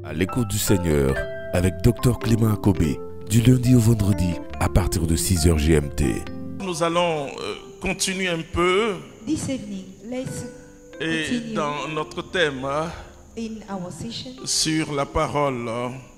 À l'écoute du Seigneur avec Dr Clément Akobé, du lundi au vendredi à partir de 6h GMT. Nous allons continuer un peu This evening, let's et continue dans notre thème in our session sur la parole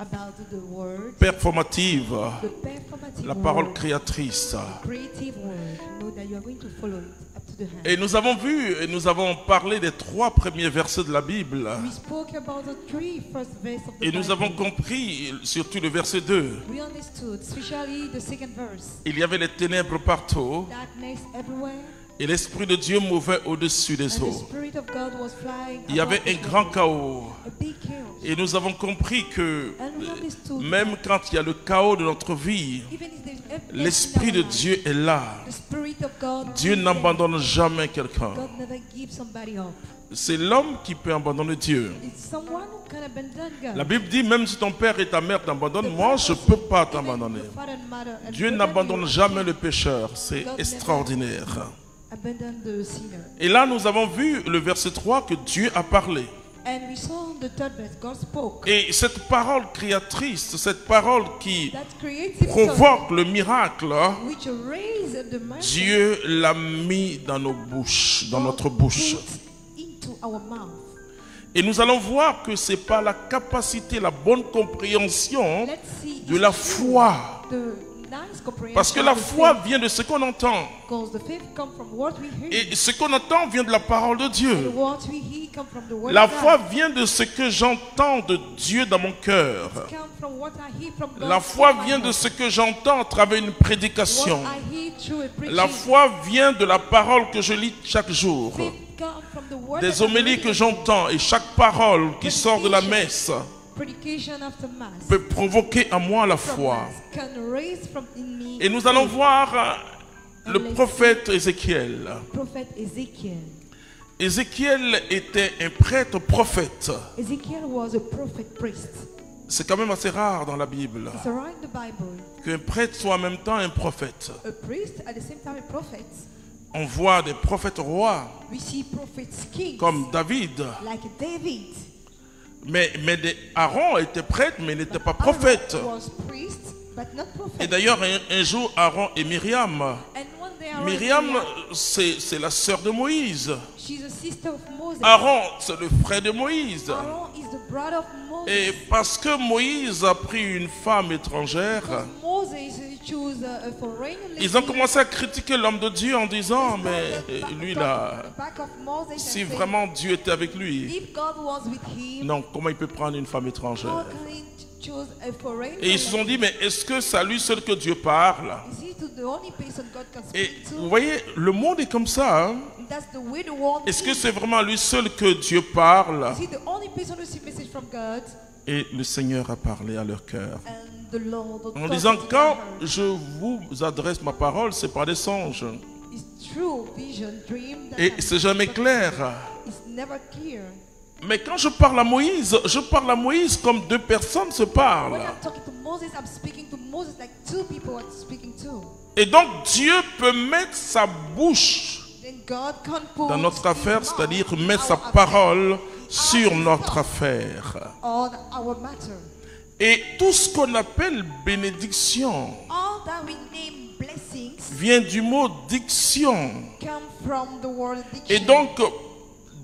about the word, performative, the performative la parole word, créatrice. creative word. Know that you are going to follow it up to the hand. Et nous avons vu et nous avons parlé des 3 premiers versets de la Bible. We spoke about the 3 first verse of the Et nous Bible. avons compris, surtout le verset 2, We understood, especially the second verse. il y avait les ténèbres partout Darkness everywhere, et l'Esprit de Dieu mouvait au-dessus des and the eaux. Spirit of God was flying. Il y avait above un the grand water. chaos. A big chaos. Et nous avons compris que And we understood même that quand il y a le chaos de notre vie, even if there's emptiness in l'Esprit our de life, Dieu est là. the Spirit of God Dieu is there. n'abandonne jamais quelqu'un. God never gives somebody up. C'est l'homme qui peut abandonner Dieu. It's someone who can abandon God. La Bible dit, même si ton père et ta mère t'abandonnent, moi je ne peux pas t'abandonner. Dieu n'abandonne jamais le pécheur. C'est extraordinaire. Abandon the sinner. Et là, nous avons vu le verset 3 que Dieu a parlé. And we saw in the third verse, God spoke. Et cette parole créatrice, cette parole qui That creative provoque le miracle, soul which raised the man Dieu l'a mis dans nos bouches, dans notre bouche. into our mouth. Et nous allons voir que c'est par la capacité, la bonne compréhension Let's see de la foi. the nice comprehension Parce que la of the foi faith, vient de ce qu'on entend. because the faith comes from what we hear. Et ce qu'on entend vient de la parole de And Dieu. what we hear comes from the word La of foi God. vient de ce que j'entends de Dieu dans mon cœur. Come from what I hear from God La foi in my vient de heart. ce que j'entends à travers une What prédication. I hear through a preaching. La foi vient de la parole que je lis chaque jour. Faith comes from the word Des that I'm homélies que reading. j'entends et chaque parole qui sort de la messe Predication after mass. peut provoquer en moi la From foi. mass can raise from in me Et nous allons faith. voir le prophète Ézéchiel. Prophet Ezekiel. Ézéchiel était un prêtre prophète. Ezekiel was a prophet priest. C'est quand même assez rare dans la Bible It's around the Bible. qu'un prêtre soit en même temps un prophète. A priest at the same time a prophet. On voit des prophètes rois We see prophets kings comme David. like David. Mais Aaron était prêtre mais n'était pas prophète. Aaron was priest but not prophet. Et d'ailleurs un jour Aaron et Myriam. And one day Aaron, Myriam c'est la sœur de Moïse. she's a sister of Moses. Aaron c'est le frère de Moïse. Aaron is the brother of Moses. Et parce que Moïse a pris une femme étrangère, Because Moses chose a foreign ils ont commencé à critiquer l'homme de Dieu en disant, mais lui là, si vraiment Dieu était avec lui, if God was with him, non, comment il peut prendre une femme how étrangère? can he choose a foreigner? Et ils se sont dit, mais est-ce que c'est à lui seul que Dieu parle? Is he the only person God can Et speak to? vous voyez, le monde est comme ça. Hein? That's the way the world Est-ce que is. c'est vraiment à lui seul que Dieu parle? Is he the only person who receives message from God? Et le Seigneur a parlé à leur cœur. And the Lord En talked disant, to quand her. je vous adresse ma parole, c'est pas des songes. It's true vision, dream that Et can c'est be jamais but clair. It's never clear. Mais quand je parle à Moïse comme deux personnes se When parlent. I'm talking to Moses, I'm speaking to Moses like two people are speaking to. Et donc Dieu peut mettre sa bouche Then God can put dans notre his affaire, mouth c'est-à-dire in mettre sa our parole sur notre affaire. on our matter. Et tout ce qu'on appelle bénédiction All that we name blessings vient du mot diction. come from the word Et diction. donc,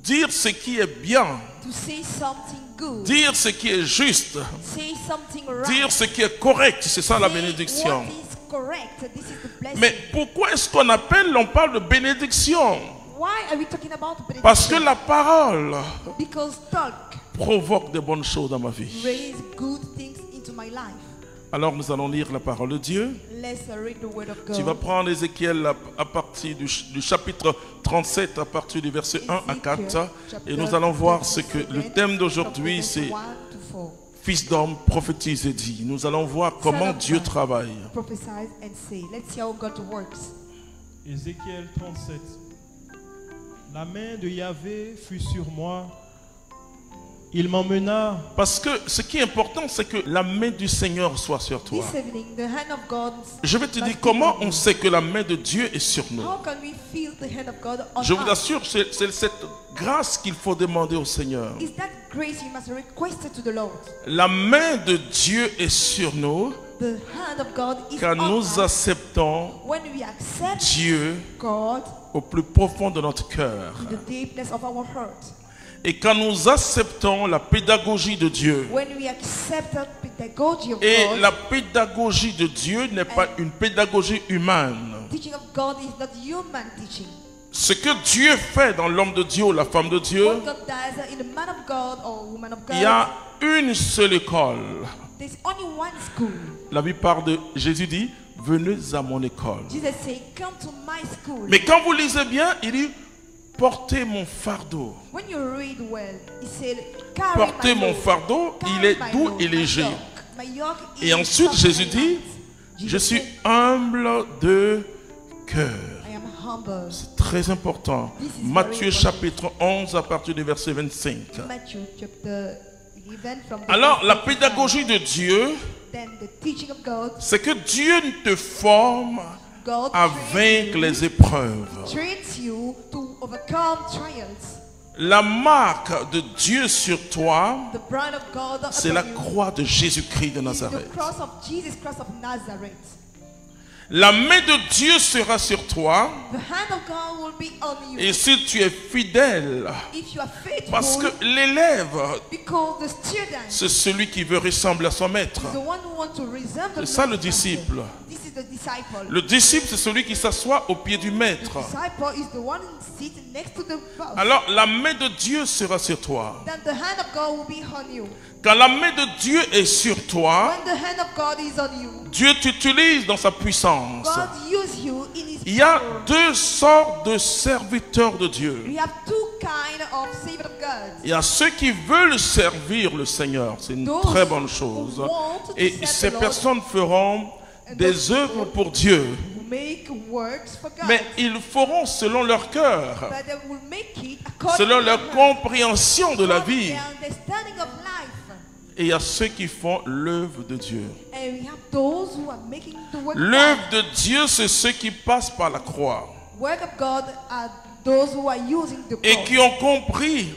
dire ce qui est bien, To say something good, dire ce qui est juste, say something right, dire ce qui est correct, c'est ça la say bénédiction. what is correct. This is the blessing. Mais pourquoi est-ce qu'on parle de bénédiction? Why are we talking about benediction? Parce que la parole Because talk provoque de bonnes choses dans ma vie. raise good things into my life. Alors nous allons lire la parole de Dieu. Let's read the word of God. Tu vas prendre Ézéchiel à partir du chapitre 37, à partir du verset 1 à 4. Et nous allons voir ce que le thème d'aujourd'hui, c'est Fils d'homme, prophétise et dit. Nous allons voir comment Dieu travaille. Prophesy and say. Let's see how God works. Ézéchiel 37. La main de Yahvé fut sur moi Il m'emmena. Parce que ce qui est important, c'est que la main du Seigneur soit sur toi. This evening, the hand of God. Je vais te must dire be comment on you. on sait que la main de Dieu est sur nous. How can we feel the hand of God on Je vous us? assure, c'est cette grâce qu'il faut demander au Seigneur. Is that grace you must request it to the Lord? La main de Dieu est sur nous The hand of God is quand on nous us acceptons when we accept Dieu God au plus profond de notre cœur. in the deepness of our heart. Et quand nous acceptons la pédagogie de Dieu. When we accept the pedagogy of Et God, la pédagogie de Dieu n'est pas une pédagogie humaine. teaching of God is not human teaching. Ce que Dieu fait dans l'homme de Dieu ou la femme de Dieu, What God does in a man of God or woman of God, il y a une seule école. there's only one school. La Bible parle de Jésus dit, venez à mon école. Jesus said, come to my school. Mais quand vous lisez bien, il dit, portez mon fardeau. When you read well, he said, carry Portez my mon load. fardeau, Carry il est my doux load, et my léger. yoke. My yoke Et is ensuite, soft Jésus and dit, light. je Jesus suis said, humble de cœur. I am humble. Très important. This is very Matthieu important. chapitre 11 à partir du verset 25. Matthew chapter 11 from the Alors, verse la 25. pédagogie de Dieu, Then the teaching of God, c'est que Dieu te forme God à trains vaincre you, les épreuves. trains you to overcome trials. La marque de Dieu sur toi, The bride of God c'est upon la you croix de Jésus-Christ de is Nazareth. the cross of Jesus Christ of Nazareth. La main de Dieu sera sur toi, The hand of God will be on you et si tu es fidèle, if you are faithful, parce que l'élève, because the student c'est celui qui veut ressembler à son maître. is the one who wants to resemble C'est ça le the disciple. master. This is the disciple. Le disciple, c'est celui qui s'assoit au pied du maître. The disciple is the one sitting next to the boss. Alors, la main de Dieu sera sur toi. Then the hand of God will be on you. Quand la main de Dieu est sur toi, When the hand of God is on you, Dieu t'utilise dans sa puissance. God use you in His Il y a power. deux sortes de serviteurs de Dieu. We have two kinds of servants of God. Il y a ceux qui veulent servir le Seigneur. C'est une Those très bonne who chose. want to Et serve ces the Lord personnes feront des œuvres pour Dieu. Who make works for God. Mais ils feront selon leur cœur, But they will make it according selon to leur their compréhension de la vie. their understanding of life. Et il y a ceux qui font l'œuvre de Dieu. And we have those who are making the work of L'œuvre God. de Dieu, c'est ceux qui passent par la croix Work of God are those who are using the et cross qui ont compris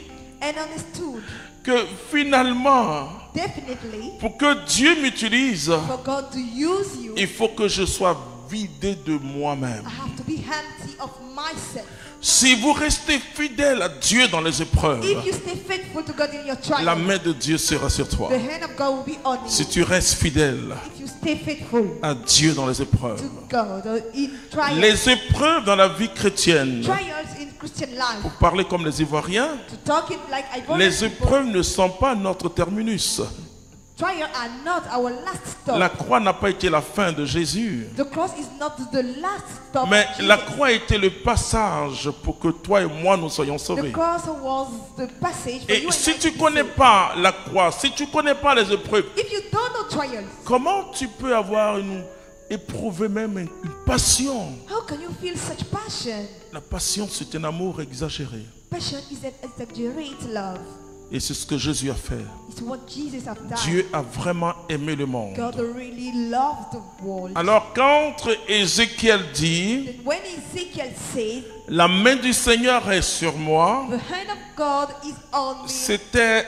and understood que finalement, definitely pour que Dieu m'utilise, for God to use you, il faut que je sois vidé de moi-même. I have to be empty of myself. Si vous restez fidèle à Dieu dans les épreuves, If you stay faithful to God in your la trial, main de Dieu sera sur toi. the hand of God will be on you. Si tu restes fidèle If you stay faithful à Dieu dans les épreuves, to God in trials, les épreuves dans la vie chrétienne, trials in Christian life, pour parler comme les Ivoiriens, to talk it like I les épreuves ne sont pas notre terminus. trials are not our last stop. La croix n'a pas été la fin de Jésus, The cross is not the last stop. mais of la Jesus. croix était le passage pour que toi et moi nous soyons The sauvés. cross was the passage for Et you and si I tu to ne be connais saved. pas la croix, si tu ne connais pas les épreuves, If you don't know trials, comment tu peux avoir éprouver même une passion? how can you feel such passion? La passion, c'est un amour exagéré. Passion is an exaggerate love. Et c'est ce que Jésus a fait. It's what Jesus have done. Dieu a vraiment aimé le monde. God really loved the world. Alors quand Ézéchiel dit, Then when Ezekiel said, la main du Seigneur est sur moi, the hand of God is on me, c'était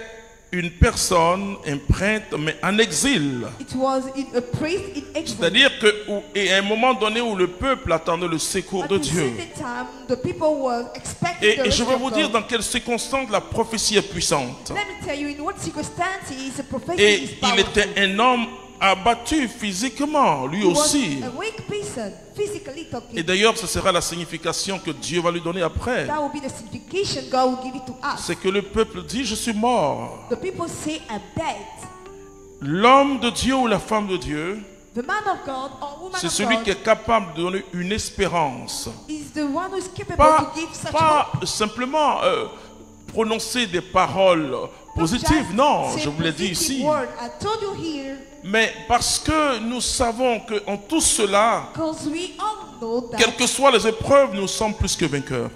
une personne, un prêtre, mais en exil. it was a priest in exile. C'est-à-dire qu'à un moment donné où le peuple attendait le secours At de the Dieu. same time, the people were expecting the Et je vais rescue vous of dire God. dans quelles circonstances la prophétie est puissante. Let me tell you in what circumstances the prophecy Et is il powerful. était un homme abattu physiquement, lui He was aussi. a weak person, physically talking. Et d'ailleurs, ce sera la signification que Dieu va lui donner après. That will be the signification God will give it to us. C'est que le peuple dit, je suis mort. The people say, I'm dead. L'homme de Dieu ou la femme de Dieu, The man of God or woman c'est of celui God qui est capable de donner une espérance. is the one who is capable Pas, to give such pas hope. simplement prononcer des paroles positives, non, Say je vous l'ai dit positive ici. word. I told you here Mais parce que nous savons qu'en tout cela, because we all know that quelles que soient les épreuves, nous sommes plus que vainqueurs.